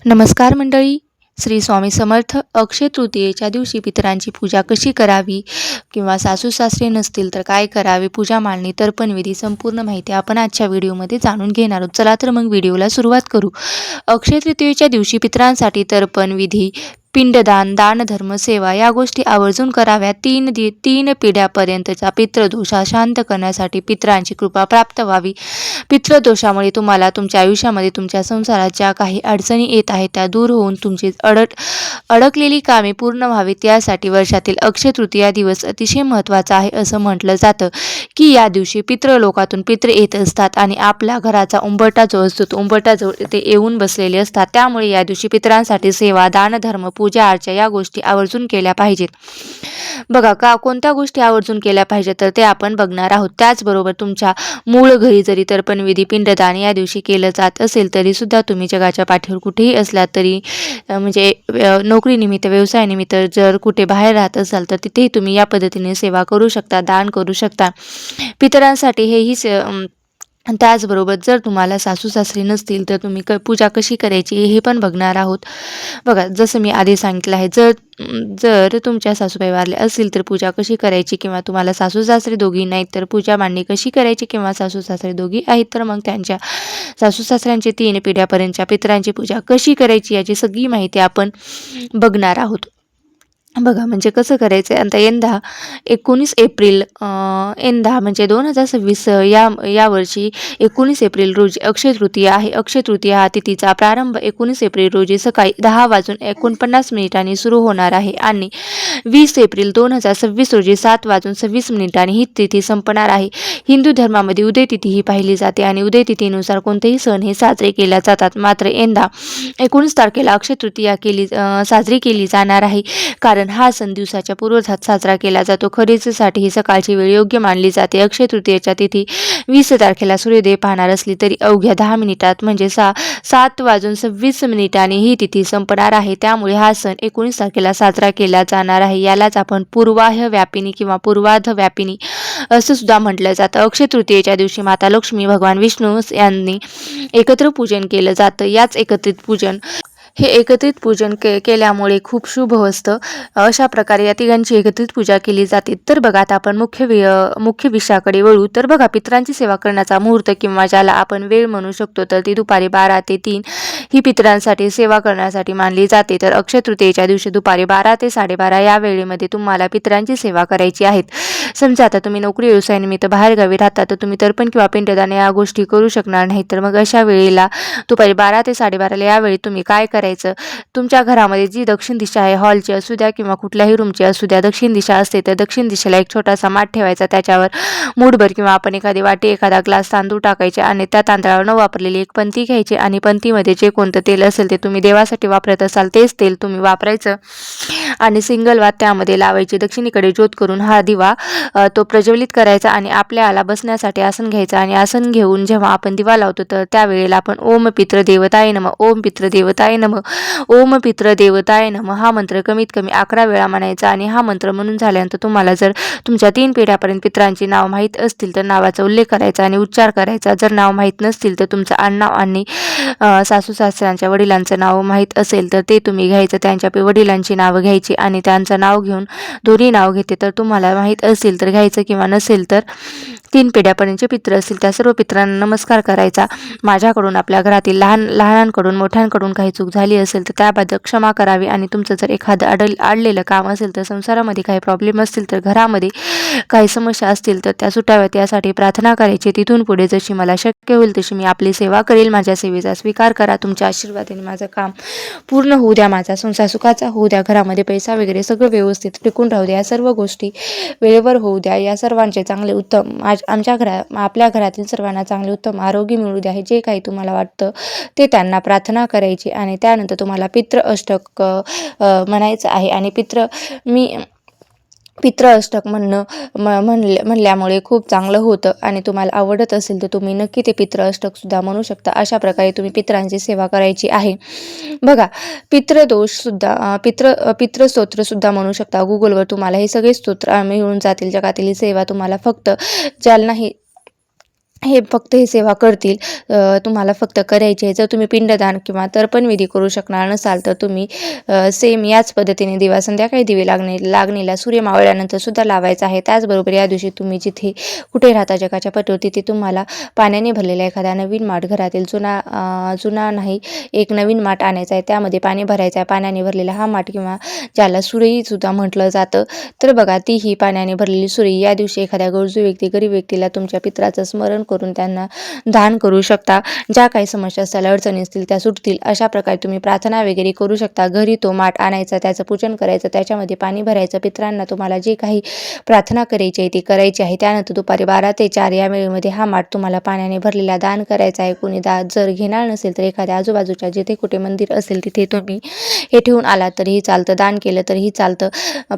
नमस्कार मंडळी. श्री स्वामी समर्थ. अक्षय तृतीयेच्या दिवशी पितरांची पूजा कशी करावी किंवा सासू सासरे नसतील तर काय करावे, पूजा मांडणी, तर्पणविधी संपूर्ण माहिती आपण आजच्या व्हिडिओमध्ये जाणून घेणार आहोत. चला तर मग व्हिडिओला सुरुवात करू. अक्षय तृतीयेच्या दिवशी पितरांसाठी तर्पण विधी, पिंडदान, दानधर्म, सेवा या गोष्टी आवर्जून कराव्या. तीन पिढ्यापर्यंतचा पितृदोषा शांत करण्यासाठी पितरांची कृपा प्राप्त व्हावी. पितृदोषामुळे तुम्हाला तुमच्या आयुष्यामध्ये तुमच्या संसारात ज्या काही अडचणी येत आहेत त्या दूर होऊन तुमची अडकलेली कामे पूर्ण व्हावीत यासाठी वर्षातील अक्षय तृतीया दिवस अतिशय महत्त्वाचा आहे. असं म्हटलं जातं की या दिवशी पितृलोकातून पितृ येत असतात आणि आपल्या घराचा उंबरठा जो असतो तो उंबरठाजवळ ते येऊन बसलेले असतात. त्यामुळे या दिवशी पितरांसाठी सेवा, दानधर्म, पूजा अर्चा या गोष्टी आवर्जून केल्या पाहिजेत. बघा कोणत्या गोष्टी आवर्जून केल्या पाहिजेत तर ते आपण बघणार आहोत. त्याचबरोबर तुमच्या मूळ घरी जरी तर्पणविधी, पिंडदान या दिवशी केलं जात असेल तरी सुद्धा तुम्ही जगाच्या पाठीवर कुठेही असलात तरी म्हणजे नोकरीनिमित्त, व्यवसायानिमित्त जर कुठे बाहेर राहत असाल तर तिथेही तुम्ही या पद्धतीने सेवा करू शकता, दान करू शकता. पितरांसाठी हेही त्याचबरोबर जर तुम्हाला सासू सासरे नसतील तर तुम्ही पूजा कशी करायची हे पण बघणार आहोत. बघा, जसं मी आधी सांगितलं आहे, जर तुमच्या सासूबाई वारल्या असतील तर पूजा कशी करायची, किंवा तुम्हाला सासू सासरे दोघी नाहीत तर पूजा मांडणी कशी करायची, किंवा सासू सासरे दोघी आहेत तर मग त्यांच्या सासू सासऱ्यांची 3 पिढ्यापर्यंतच्या पितरांची पूजा कशी करायची याची सगळी माहिती आपण बघणार आहोत. बघा, म्हणजे कसं करायचं आहे. आता यंदा 19 एप्रिल म्हणजे 2026 या वर्षी 19 एप्रिल रोजी अक्षय तृतीया आहे. अक्षय तृतीया हा तिथीचा प्रारंभ 19 एप्रिल रोजी सकाळी 10:49 सुरू होणार आहे आणि 20 एप्रिल 2026 रोजी 7:26 ही तिथी संपणार आहे. हिंदू धर्मामध्ये उदय तिथी ही पाहिली जाते आणि उदय तिथीनुसार कोणतेही सण हे साजरे केले जातात. मात्र यंदा 19 तारखेला अक्षय तृतीया साजरी केली जाणार आहे, कारण हा सण दिवसाच्या पूर्वजात साजरा केला जातो. खरेदीसाठी ही सकाळची वेळ योग्य मानली जाते. अक्षय तृतीयेच्या तिथी 20 तारखेला सूर्योदय पाहणार असली तरी अवघ्या 10 मिनिटात म्हणजे 7:26 ही तिथी संपणार आहे. त्यामुळे हा सण 19 तारखेला साजरा केला जाणार आहे. यालाच आपण पूर्वाह्य व्यापिनी किंवा पूर्वार्ध व्यापिनी असं सुद्धा म्हटलं जातं. अक्षय तृतीयेच्या दिवशी माता लक्ष्मी, भगवान विष्णू यांनी एकत्र पूजन केलं जातं. याच एकत्रित पूजन केल्यामुळे खूप शुभ असतं. अशा प्रकारे या तिघांची एकत्रित पूजा केली जाते. तर बघा, आता आपण मुख्य विषयाकडे वळू. तर बघा, पितरांची सेवा करण्याचा मुहूर्त किंवा ज्याला आपण वेळ म्हणू शकतो तर ती दुपारी 12 ते 3 ही पितरांसाठी सेवा करण्यासाठी मानली जाते. तर अक्षय तृतीयेच्या दिवशी दुपारी 12 ते 12:30 या वेळेमध्ये तुम्हाला पितरांची सेवा करायची आहे. समजा आता तुम्ही नोकरी व्यवसायानिमित्त बाहेरगावी राहता तर तुम्ही तर्पण किंवा पिंडदान या गोष्टी करू शकणार नाही. तर मग अशा वेळेला दुपारी 12 ते 12:30 या वेळी तुम्ही काय करायचं, तुमच्या घरामध्ये जी दक्षिण दिशा आहे, हॉलची असू द्या किंवा कुठल्याही रूमची असू द्या, दक्षिण दिशा असते तर दक्षिण दिशेला एक छोटासा माठ ठेवायचा. त्याच्यावर मूठभर किंवा आपण एखादी वाटी, एखादा ग्लास तांदूळ टाकायचे आणि त्या तांदळावर न वापरलेली एक पंती घ्यायची आणि पंतीमध्ये जे कोणतं तेल असेल ते तुम्ही देवासाठी वापरत असाल तेच तेल तुम्ही वापरायचं आणि सिंगल वात त्यामध्ये लावायची. दक्षिणेकडे ज्योत करून हा दिवा तो प्रज्वलित करायचा आणि आपल्याला बसण्यासाठी आसन घ्यायचं आणि आसन घेऊन जेव्हा आपण दिवा लावतो तर त्यावेळेला आपण ओम पितृ देवताय नमः, ओम पितृ देवताय नमः, ओम पितृ देवताय नमः हा मंत्र कमीत कमी 11 वेळा म्हणायचा. आणि हा मंत्र म्हणून झाल्यानंतर तुम्हाला जर तुमच्या 3 पिढ्यापर्यंत पितरांची नाव माहीत असतील तर नावाचा उल्लेख करायचा आणि उच्चार करायचा. जर नाव माहीत नसतील तर तुमचं आडनाव आणि सासू सासऱ्यांच्या वडिलांचं नाव माहीत असेल तर ते तुम्ही घ्यायचं. त्यांच्या वडिलांची नावं घ्यायची आणि त्यांचं नाव घेऊन दोन्ही नाव घेते तर तुम्हाला माहीत असेल तर घ्यायचं किंवा नसेल तर 3 पिढ्यापर्यंतचे पितृ असतील त्या सर्व पितरांना नमस्कार करायचा. माझ्याकडून आपल्या घरातील लहानांकडून मोठ्यांकडून काही चूक झाली असेल तर त्याबद्दल क्षमा करावी. आणि तुमचं जर एखादं अडलेलं काम असेल तर संसारामध्ये काही प्रॉब्लेम असतील तर घरामध्ये काही समस्या असतील तर त्या सुटाव्यात यासाठी प्रार्थना करायची. तिथून पुढे जशी मला शक्य होईल तशी मी आपली सेवा करेल. माझ्या सेवेचा स्वीकार करा. तुमच्या आशीर्वादाने माझं काम पूर्ण होऊ द्या, माझा संसार सुखाचा होऊ द्या, घरामध्ये पैसा वगैरे सगळं व्यवस्थित टिकून राहू द्या, या सर्व गोष्टी वेळेवर होऊ द्या, या सर्वांचे चांगले उत्तम आपल्या घरातील सर्वांना चांगले उत्तम आरोग्य मिळू द्या. हे जे काही तुम्हाला वाटतं ते त्यांना प्रार्थना करायची. आणि त्यानंतर तुम्हाला पितृ अष्टक म्हणायचं आहे. आणि पितृ अष्टक म्हणल्यामुळे खूप चांगलं होतं आणि तुम्हाला आवडत असेल तर तुम्ही नक्की ते पितृ अष्टक सुद्धा म्हणू शकता. अशा प्रकारे तुम्ही पितरांची सेवा करायची आहे. बघा, पितृदोष सुद्धा पितृस्तोत्र सुद्धा म्हणू शकता. गुगलवर तुम्हाला हे सगळे स्तोत्र मिळून जातील. जगातील सेवा तुम्हाला फक्त ज्यांनाही हे फक्त हे सेवा करतील. तुम्हाला फक्त करायची आहे. जर तुम्ही पिंडदान किंवा तर्पण विधी करू शकणार नसाल तर तुम्ही सेम याच पद्धतीने दिवा संध्याकाळी दिवे लागणीला सूर्य मावळल्यानंतर सुद्धा लावायचा आहे. त्याचबरोबर या दिवशी तुम्ही जिथे कुठे राहता जगाच्या पटोर तिथे तुम्हाला पाण्याने भरलेला एखादा नवीन माठ घरातील जुना नाही एक नवीन माठ आणायचा आहे. त्यामध्ये पाणी भरायचं आहे. पाण्याने भरलेला हा माठ किंवा ज्याला सुरई सुद्धा म्हटलं जातं तर बघा ती ही पाण्याने भरलेली सुरई या दिवशी एखाद्या गरीब व्यक्तीला तुमच्या पित्राचं स्मरण करून त्यांना दान करू शकता. ज्या काही समस्या असतील अडचणी असतील त्या सुटतील अशा प्रकारे तुम्ही प्रार्थना वगैरे करू शकता. घरी तो माठ आणायचा त्याचं पूजन करायचं त्याच्यामध्ये पाणी भरायचं पित्रांना तुम्हाला जी काही प्रार्थना करायची आहे ती करायची आहे. त्यानंतर दुपारी 12 ते 4 या वेळेमध्ये हा माठ तुम्हाला पाण्याने भरलेला दान करायचा आहे. कोणी जर घेणार नसेल तर एखाद्या आजूबाजूच्या जिथे कुठे मंदिर असेल तिथे तुम्ही हे ठेवून आलात तरीही चालतं. दान केलं तरीही चालतं.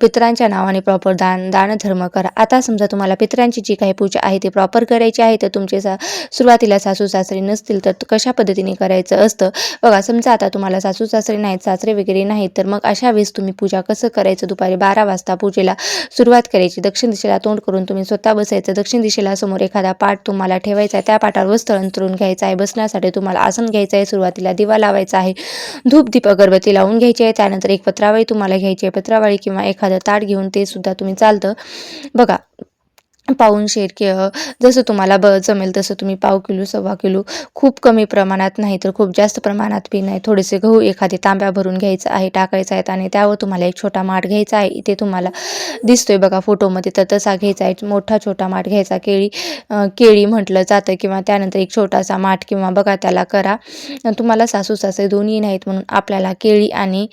पित्रांच्या नावाने प्रॉपर दानधर्म करा. आता समजा तुम्हाला पित्रांची जी काही पूजा आहे ती प्रॉपर करायची आहे तर तुमचे सुरुवातीला सासू सासरे नसतील तर कशा पद्धतीने करायचं असतं बघा. समजा आता तुम्हाला सासू सासरे नाहीत सासरे वगैरे नाहीत तर मग अशा वेळेस तुम्ही पूजा कसं करायचं दुपारी 12 वाजता पूजेला सुरुवात करायची. दक्षिण दिशेला तोंड करून तुम्ही स्वतः बसायचं. दक्षिण दिशेला समोर एखादा पाट तुम्हाला ठेवायचा आहे. त्या पाटावर वस्त्र अंथरून घ्यायचं आहे. बसण्यासाठी तुम्हाला आसन घ्यायचं आहे. सुरुवातीला दिवा लावायचा आहे. धूप दीप अगरबत्ती लावून घ्यायची आहे. त्यानंतर एक पत्रावळी तुम्हाला घ्यायची आहे. पत्रावळी किंवा एखादं ताट घेऊन ते सुद्धा तुम्ही चालतं बघा. पाऊणशेर जसं तुम्हाला जमेल तसं तुम्ही पाव किलो 1.25 किलो खूप कमी प्रमाणात नाही तर खूप जास्त प्रमाणात बी नाही थोडेसे गहू एखादी तांब्या भरून घ्यायचं आहे टाकायचं आहे आणि त्यावर तुम्हाला एक छोटा माठ घ्यायचा आहे. इथे तुम्हाला दिसतोय बघा फोटोमध्ये तर तसा घ्यायचा आहे. मोठा छोटा माठ घ्यायचा. केळी म्हटलं जातं किंवा त्यानंतर एक छोटासा माठ किंवा बघा त्याला करा. तुम्हाला सासू सासरे दोन्ही नाहीत म्हणून आपल्याला केळी आणि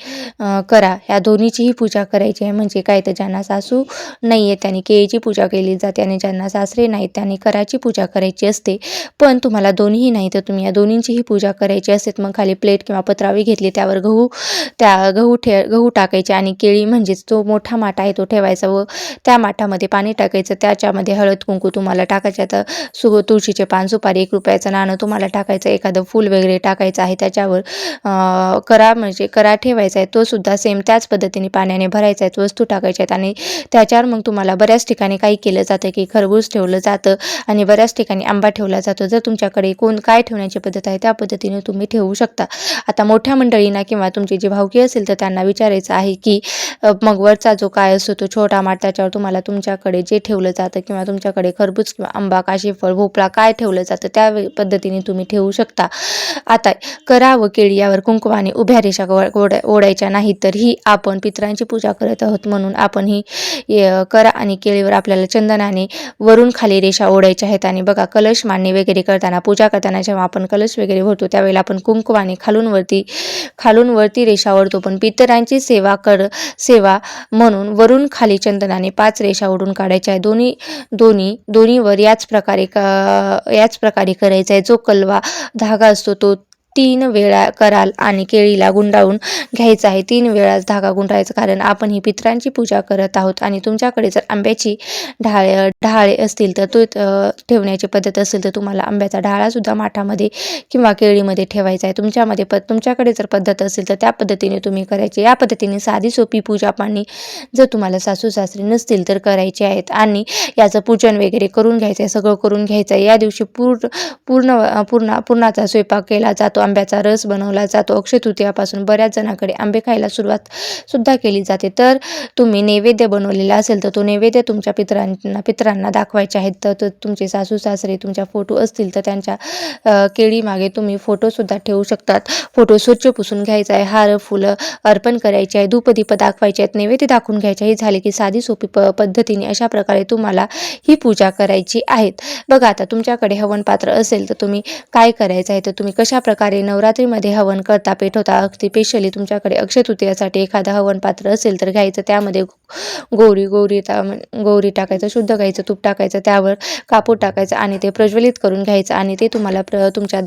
करा ह्या दोन्हीचीही पूजा करायची आहे. म्हणजे काय तर ज्यांना सासू नाही आहे त्यांनी केळीची पूजा केली जाते आणि ज्यांना सासरे नाहीत त्यांनी कराची पूजा करायची असते. पण तुम्हाला दोन्हीही नाही तर तुम्ही या दोन्हींचीही पूजा करायची असते. मग खाली प्लेट किंवा पत्रावळी घेतली त्यावर गहू टाकायचे आणि केळी म्हणजेच तो मोठा माठ आहे तो ठेवायचा व त्या माठामध्ये पाणी टाकायचं. त्याच्यामध्ये हळद कुंकू तुम्हाला टाकायचे. आता तुळशीचे पान सुपारी 1 रुपयाचं नाणं तुम्हाला टाकायचं. एखादं फूल वगैरे टाकायचं आहे. त्याच्यावर करा ठेवायचा आहे. तो सुद्धा सेम त्याच पद्धतीने पाण्याने भरायचा आहे. वस्तू टाकायच्या आहेत आणि त्याच्यावर मग तुम्हाला बऱ्याच ठिकाणी काही केलं जातं की खरबूज ठेवलं जातं आणि बऱ्याच ठिकाणी आंबा ठेवला जातो. जर तुमच्याकडे काय ठेवण्याची पद्धत आहे त्या पद्धतीने तुम्ही ठेवू शकता. आता मोठ्या मंडळींना किंवा तुमची जी भावकी असेल तर त्यांना विचारायचं आहे की मग वरचा जो काय असतो तो छोटा माठ त्याच्यावर तुम्हाला तुमच्याकडे जे ठेवलं जातं किंवा तुमच्याकडे खरबूज किंवा आंबा काशीफळ भोपळा काय ठेवलं जातं त्या पद्धतीने तुम्ही ठेवू शकता. आता करा व केळी यावर कुंकवाने उभ्या रेषा ओढायच्या नाही तर ही आपण पितरांची पूजा करत आहोत म्हणून आपण ही करा आणि केळीवर आपल्याला चंदनाने वरून खाली रेषा ओढायच्या आहेत. आणि बघा कलश मांडणी वगैरे करताना पूजा करताना जेव्हा आपण कलश वगैरे भरतो त्यावेळेला आपण कुंकवाने खालून वरती रेषा ओढतो. पण पितरांची सेवा म्हणून वरून खाली चंदनाने 5 रेषा ओढून काढायच्या आहे. दोन्हीवर याच प्रकारे करायचा आहे. जो कलवा धागा असतो तो 3 वेळा कराल आणि केळीला गुंडाळून घ्यायचा आहे. 3 वेळा धागा गुंडाळायचा कारण आपण ही पितरांची पूजा करत आहोत. आणि तुमच्याकडे जर आंब्याची ढाळे असतील तर तो ठेवण्याची पद्धत असेल तर तुम्हाला आंब्याचा ढाळा सुद्धा माठामध्ये किंवा केळीमध्ये ठेवायचा आहे. तुमच्याकडे जर पद्धत असेल तर त्या पद्धतीने तुम्ही करायचे. या पद्धतीने साधी सोपी पूजा पाणी जर तुम्हाला सासू सासरे नसतील तर करायचे आहेत आणि याचं पूजन वगैरे करून घ्यायचं आहे. सगळं करून घ्यायचं आहे. या दिवशी पूर्णाचा स्वयंपाक केला जातो. आंब्याचा रस बनवला जातो. अक्षय तृतीयापासून बऱ्याच जणांकडे आंबे खायला सुरुवात सुद्धा केली जाते. तर तुम्ही नैवेद्य बनवलेला असेल तर तो नैवेद्य तुमच्या पितरांना दाखवायचे आहेत. तर तुमचे सासू सासरे तुमच्या फोटो असतील तर त्यांच्या केळी मागे तुम्ही फोटो सुद्धा ठेवू शकतात. फोटो स्वच्छ पुसून घ्यायचा आहे. हार फुलं अर्पण करायचे आहे. धूपदीप दाखवायचे आहेत. नैवेद्य दाखवून घ्यायचे. हे झाले की साधी सोपी पद्धतीने अशा प्रकारे तुम्हाला ही पूजा करायची आहेत. बघा आता तुमच्याकडे हवन पात्र असेल तर तुम्ही काय करायचं आहे तर तुम्ही कशा प्रकारे नवरात्रीमध्ये हवन करता पेटवता अगदी स्पेशली तुमच्याकडे अक्षय तृतीयासाठी एखादं हवन पात्र असेल तर घ्यायचं. त्यामध्ये गौरी टाकायचं. शुद्ध गाईचं तूप टाकायचं. त्यावर कापूर टाकायचं आणि ते प्रज्वलित करून घ्यायचं आणि ते तुम्हाला तुमच्या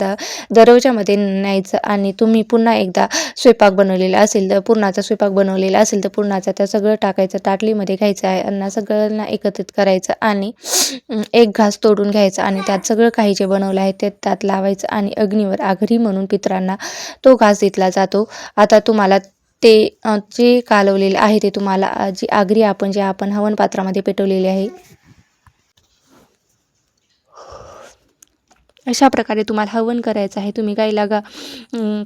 दरवाजामध्ये न्यायचं. आणि तुम्ही पुन्हा एकदा स्वयंपाक बनवलेला असेल तर पुरणाचा स्वयंपाक बनवलेला असेल तर पुरणाचा त्या सगळं टाकायचं. ताटलीमध्ये घ्यायचं आहे. अन्न सगळ्यांना एकत्रित करायचं आणि एक घास तोडून घ्यायचा आणि त्यात सगळं काही जे बनवलं आहे ते त्यात लावायचं आणि अग्नीवर आघरी म्हणून पितरांना तो घास दिला जातो. आता तुम्हाला ते जे कालवलेले आहे ते तुम्हाला जी आगरी आपण हवन पात्रामध्ये पेटवलेली आहे अशा प्रकारे तुम्हाला हवन करायचं आहे. तुम्ही गाईला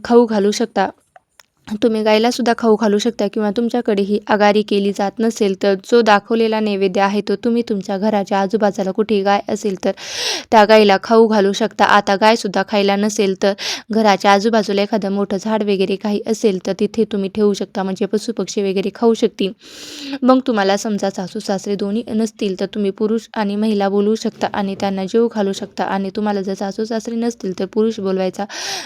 खाऊ घालू शकता. तुम्ही गाईलासुद्धा खाऊ घालू शकता किंवा तुमच्याकडे ही आगारी केली जात नसेल तर जो दाखवलेला नैवेद्य आहे तो तुम्ही तुमच्या घराच्या आजूबाजूला कुठेही गाय असेल तर त्या गाईला खाऊ घालू शकता. आता गायसुद्धा खायला नसेल तर घराच्या आजूबाजूला एखादं मोठं झाड वगैरे काही असेल तर तिथे तुम्ही ठेवू शकता, म्हणजे पशुपक्षी वगैरे खाऊ शकतील. मग तुम्हाला समजा सासू सासरे दोन्ही नसतील तर तुम्ही पुरुष आणि महिला बोलवू शकता आणि त्यांना जेवू घालू शकता. आणि तुम्हाला जर सासू सासरे नसतील तर पुरुष बोलवायचा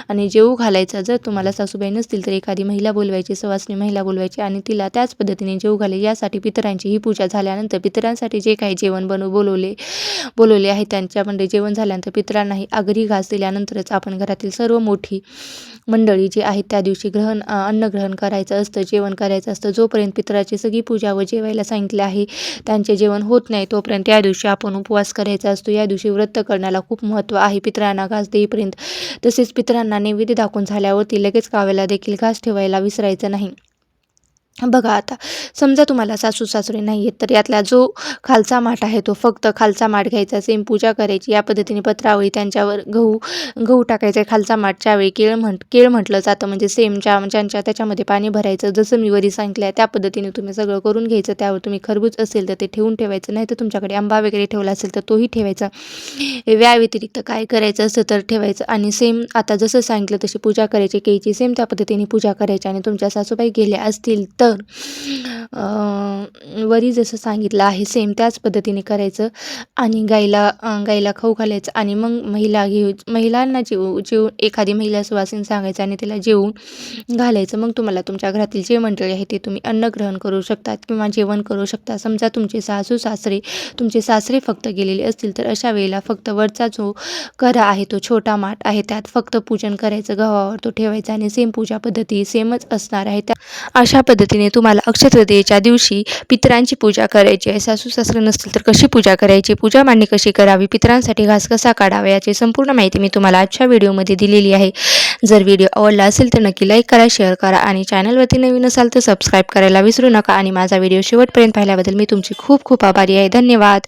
आणि जेवू घालायचा. जर तुम्हाला सासूबाई नसतील तर एखादी महिला बोलवायची, सवासणी महिला बोलवायची आणि तिला त्याच पद्धतीने जेवू घालायची. यासाठी पितरांची ही पूजा झाल्यानंतर पितरांसाठी जे काही जेवण बोलवले आहे त्यांच्यामध्ये जेवण झाल्यानंतर पितरांनाही आगरी घास दिल्यानंतरच आपण घरातील सर्व मोठी मंडळी जी आहेत त्या दिवशी अन्नग्रहण करायचं असतं, जेवण करायचं असतं. जोपर्यंत पितराची सगळी पूजा व जेवायला सांगितले आहे त्यांचे जेवण होत नाही तोपर्यंत या दिवशी आपण उपवास करायचा असतो. या दिवशी व्रत करण्याला खूप महत्त्व आहे पितरांना घास देईपर्यंत. तसेच पितरांना नैवेद्य दाखवून झाल्यावरती लगेच कावळ्याला देखील घास ठेवायला विसरायचं नाही. बघा आता समजा तुम्हाला सासू सासरे नाही आहेत तर यातला जो खालचा माठ आहे तो फक्त खालचा माठ घ्यायचा, सेम पूजा करायची. या पद्धतीने पत्रावळी त्यांच्यावर गहू टाकायचा खालचा माठच्या वेळी. केळ म्हटलं जातं, म्हणजे सेम ज्यांच्या त्याच्यामध्ये पाणी भरायचं. जसं मी वरी सांगितलं आहे त्या पद्धतीने तुम्ही सगळं करून घ्यायचं. त्यावर तुम्ही खरबूज असेल तर ते ठेवून ठेवायचं, नाही तर तुमच्याकडे आंबा वगैरे ठेवला असेल तर तोही ठेवायचा. या व्यतिरिक्त काय करायचं असतं तर ठेवायचं. आणि सेम आता जसं सांगितलं तशी पूजा करायची केळीची, सेम त्या पद्धतीने पूजा करायची. आणि तुमच्या सासूबाई गेल्या असतील तर वरी जसं सांगितलं आहे सेम त्याच पद्धतीने करायचं. आणि गाईला खाऊ घालायचं. आणि मग महिलांना जेवून एखादी महिला सुवासीन सांगायचं आणि तिला जेवून घालायचं. मग तुम्हाला तुमच्या घरातील जे मंडळी आहे ते तुम्ही अन्न ग्रहण करू शकतात किंवा जेवण करू शकता. समजा तुमचे सासरे फक्त गेलेले असतील तर अशा वेळेला फक्त वरचा जो करा आहे तो छोटा माठ आहे त्यात फक्त पूजन करायचं, गव्हावर तो ठेवायचा आणि सेम पूजा पद्धती सेमच असणार आहे. अशा पद्धतीने तुम्हाला अक्षय तृतीयेच्या दिवशी पितरांची पूजा करायची आहे. सासू सासरे नसतील तर कशी पूजा करायची, पूजा मांडणी कशी करावी, पितरांसाठी घास कसा काढावा याची संपूर्ण माहिती मी तुम्हाला आजच्या व्हिडिओमध्ये दिलेली आहे. जर व्हिडिओ आवडला असेल तर नक्की लाईक करा, शेअर करा आणि चॅनलवरती नवीन असाल तर सबस्क्राईब करायला विसरू नका. आणि माझा व्हिडिओ शेवटपर्यंत पाहिल्याबद्दल मी तुमची खूप खूप आभारी आहे. धन्यवाद.